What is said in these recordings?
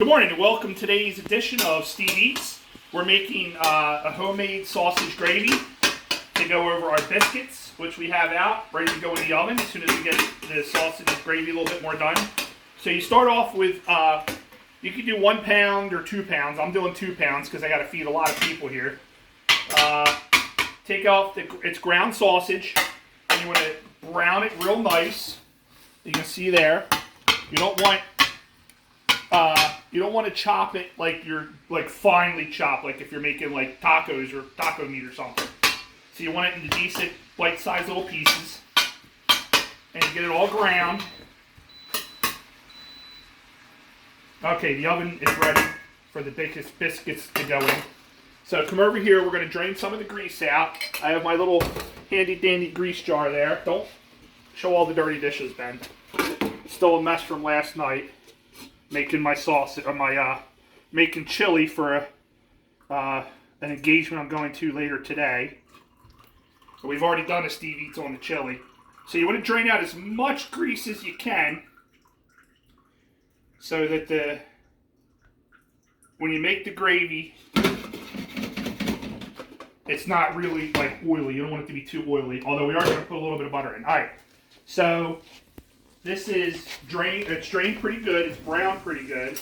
Good morning and welcome to today's edition of Steve Eats. We're making a homemade sausage gravy to go over our biscuits, which we have out, ready to go in the oven as soon as we get the sausage gravy a little bit more done. So you start off with, you can do 1 pound or 2 pounds. I'm doing 2 pounds because I got to feed a lot of people here. Take off it's ground sausage, and you want to brown it real nice. You can see there. You don't want to chop it like you're finely chopped, like if you're making like tacos or taco meat or something. So you want it into decent bite-sized little pieces, and you get it all ground. Okay, the oven is ready for the biscuits to go in. So come over here. We're going to drain some of the grease out. I have my little handy-dandy grease jar there. Don't show all the dirty dishes, Ben. Still a mess from last night. Making my sauce, making chili for an engagement I'm going to later today. So we've already done a Steve Eats on the chili. So you want to drain out as much grease as you can, so that when you make the gravy, it's not really like oily. You don't want it to be too oily. Although we are going to put a little bit of butter in. All right. So this is drained. It's drained pretty good. It's browned pretty good.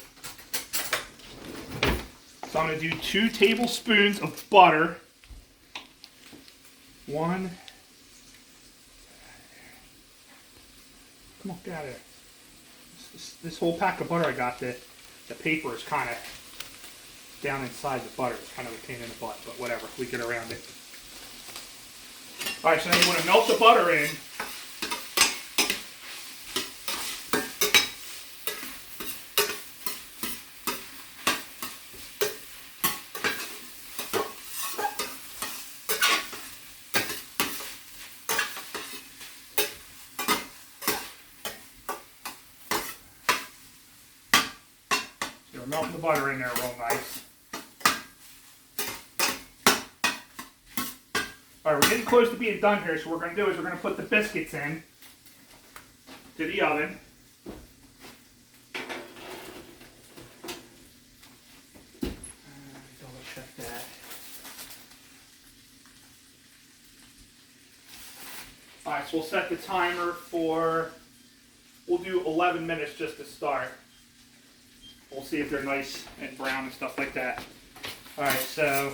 So I'm going to do 2 tablespoons of butter. 1. Come on, get out of there. This whole pack of butter I got, the paper is kind of down inside the butter. It's kind of a pain in the butt, but whatever. We get around it. All right, so now you want to melt the butter in. Melting the butter in there real nice. Alright, we're getting close to being done here, so what we're going to do is we're going to put the biscuits in to the oven. Double check that. Alright, so we'll set the timer for, we'll do 11 minutes just to start. We'll see if they're nice and brown and stuff like that. Alright, so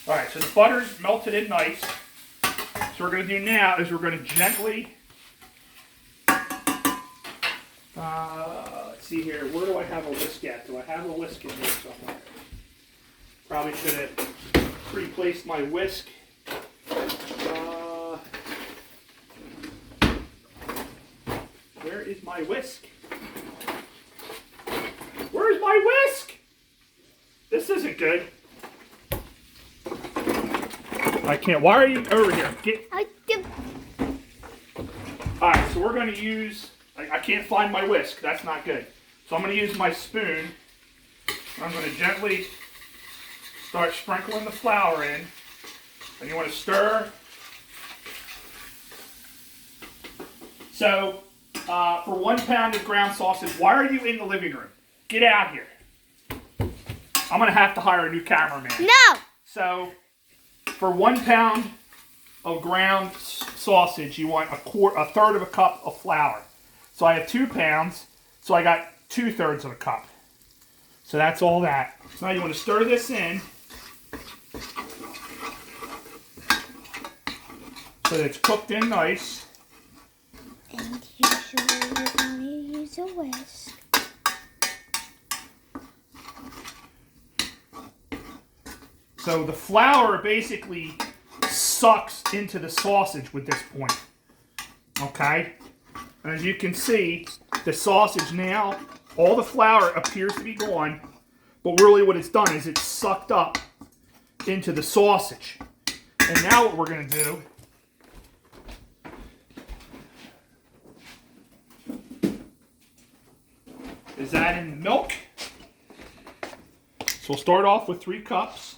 the butter's melted in nice. So what we're going to do now is we're going to gently, let's see here, where do I have a whisk at? Do I have a whisk in here somewhere? Probably should have pre-placed my whisk. Where is my whisk? Where's my whisk? This isn't good. I can't. Why are you over here? Alright, so we're going to use, I can't find my whisk. That's not good. So I'm going to use my spoon. I'm going to gently start sprinkling the flour in. And you want to stir. So, for 1 pound of ground sausage, why are you in the living room? Get out here. I'm going to have to hire a new cameraman. No! So, for 1 pound of ground sausage, you want a third of a cup of flour. So I have 2 pounds, so I got 2/3 of a cup. So that's all that. So now you want to stir this in so that it's cooked in nice. And usually you're going to use a whisk. So the flour basically sucks into the sausage with this point. Okay? And as you can see, the sausage now, all the flour appears to be gone, but really what it's done is it's sucked up into the sausage. And now what we're going to do is add in the milk. So we'll start off with 3 cups.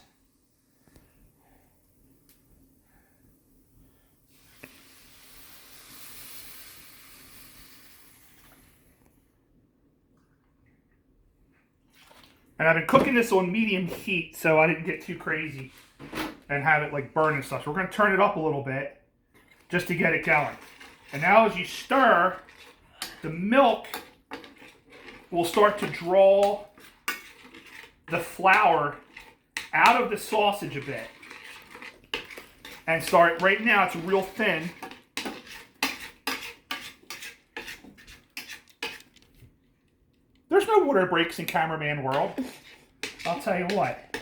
And I've been cooking this on medium heat so I didn't get too crazy and have it like burn and stuff. So we're going to turn it up a little bit just to get it going. And now as you stir, the milk will start to draw the flour out of the sausage a bit. And start, right now it's real thin. There's no water breaks in cameraman world. I'll tell you what.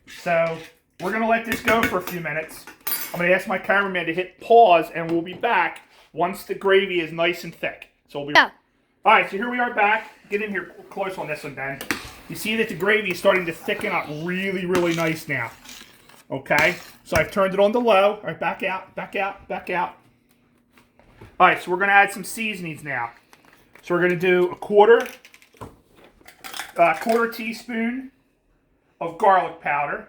So, we're going to let this go for a few minutes. I'm going to ask my cameraman to hit pause, and we'll be back once the gravy is nice and thick. So we'll be... Go. Alright, so here we are back. Get in here close on this one, Ben. You see that the gravy is starting to thicken up really, really nice now. Okay? So I've turned it on to low. Alright, back out, back out, back out. Alright, so we're going to add some seasonings now. So we're going to do a quarter teaspoon of garlic powder.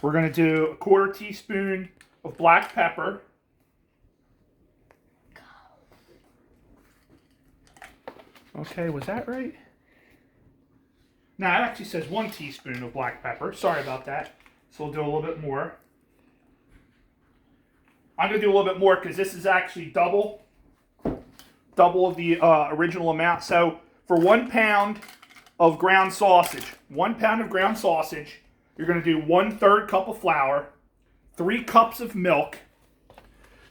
We're going to do a quarter teaspoon of black pepper. Okay, was that right? No, it actually says 1 teaspoon of black pepper. Sorry about that. So we'll do a little bit more. I'm going to do a little bit more because this is actually double of the original amount. So for 1 pound of ground sausage, you're going to do 1/3 cup of flour, 3 cups of milk.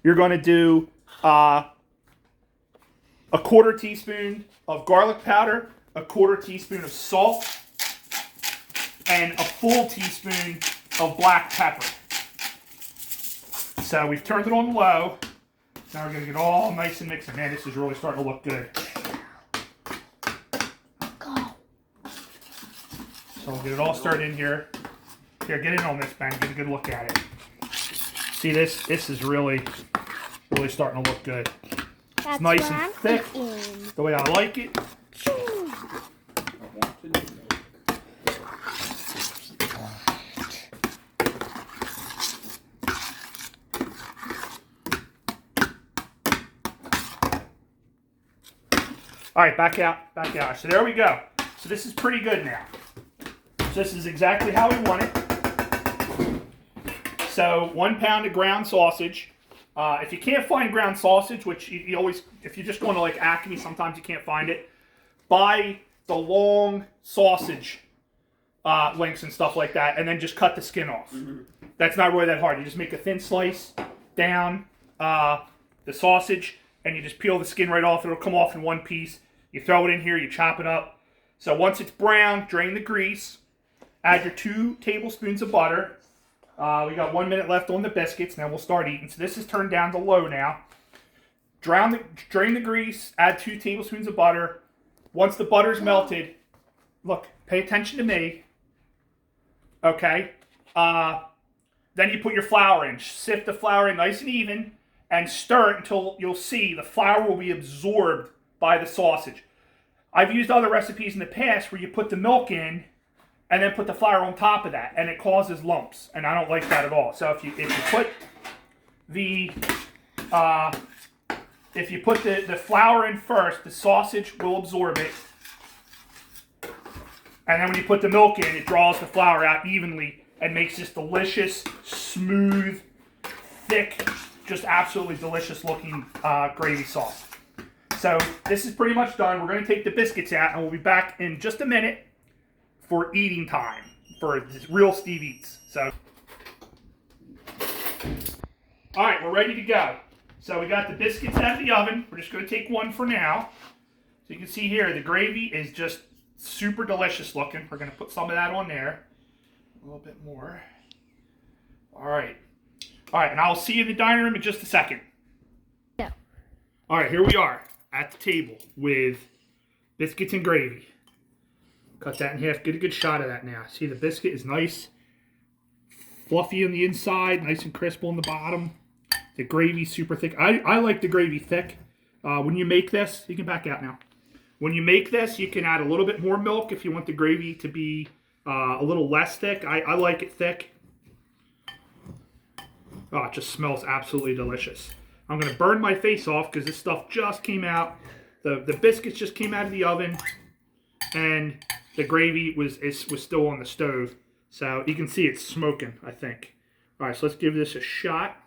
You're going to do a quarter teaspoon of garlic powder, a quarter teaspoon of salt, and a full teaspoon of black pepper. So we've turned it on low. Now we're going to get all nice and mixed. Man, this is really starting to look good. So we'll get it all stirred in here. Here, get in on this, Ben. Get a good look at it. See this? This is really starting to look good. It's nice and thick, the way I like it. All right, back out, back out. So there we go. So this is pretty good now. So this is exactly how we want it. So 1 pound of ground sausage. If you can't find ground sausage, which you always, if you're just going to like Acme, sometimes you can't find it, buy the long sausage links and stuff like that, and then just cut the skin off. That's not really that hard. You just make a thin slice down the sausage, and you just peel the skin right off. It'll come off in one piece. You throw it in here, you chop it up. So once it's brown, drain the grease. Add your 2 tablespoons of butter. We got 1 minute left on the biscuits. Now we'll start eating. So this is turned down to low now. Drain the grease. Add 2 tablespoons of butter. Once the butter's melted, look, pay attention to me. Okay. Then you put your flour in. Sift the flour in nice and even and stir it until you'll see the flour will be absorbed by the sausage. I've used other recipes in the past where you put the milk in and then put the flour on top of that, and it causes lumps, and I don't like that at all. So if you put the flour in first, the sausage will absorb it, and then when you put the milk in, it draws the flour out evenly and makes this delicious, smooth, thick, just absolutely delicious looking gravy sauce. So this is pretty much done. We're going to take the biscuits out, and we'll be back in just a minute for eating time, for real Steve Eats. So, all right, we're ready to go. So we got the biscuits out of the oven. We're just going to take one for now. So you can see here, the gravy is just super delicious looking. We're going to put some of that on there. A little bit more. All right. All right, and I'll see you in the dining room in just a second. Yeah. All right, here we are at the table with biscuits and gravy. Cut that in half. Get a good shot of that now. See, the biscuit is nice, fluffy on the inside, nice and crisp on the bottom. The gravy's super thick. I like the gravy thick. When you make this, you can back out now. When you make this, you can add a little bit more milk if you want the gravy to be a little less thick. I like it thick. Oh, it just smells absolutely delicious. I'm going to burn my face off because this stuff just came out The biscuits just came out of the oven, and the gravy was still on the stove. So you can see it's smoking, I think. All right, so let's give this a shot.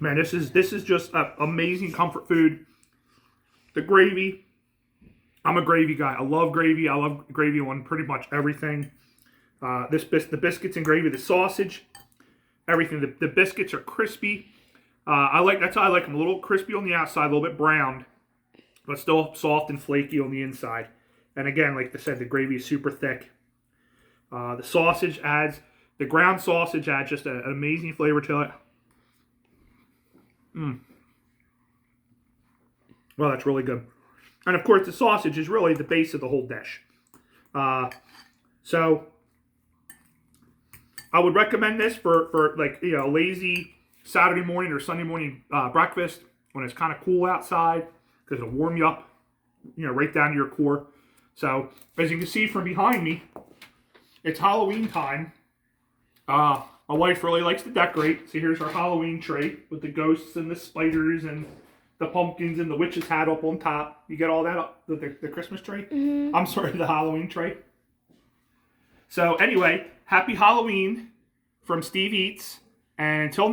Man, this is just amazing comfort food. The gravy, I'm a gravy guy. I love gravy. I love gravy on pretty much everything. The biscuits and gravy, the sausage, everything. The biscuits are crispy. That's how I like them. A little crispy on the outside, a little bit browned, but still soft and flaky on the inside. And again, like I said, the gravy is super thick. The ground sausage adds just an amazing flavor to it. Well, that's really good. And of course, the sausage is really the base of the whole dish. So I would recommend this for like, you know, lazy Saturday morning or Sunday morning breakfast when it's kind of cool outside, because it'll warm you up, you know, right down to your core. So as you can see from behind me, it's Halloween time. My wife really likes to decorate. So here's our Halloween tray with the ghosts and the spiders and the pumpkins and the witch's hat up on top. You get all that up, the Christmas tree? Mm-hmm. I'm sorry, the Halloween tray. So anyway, happy Halloween from Steve Eats. And until next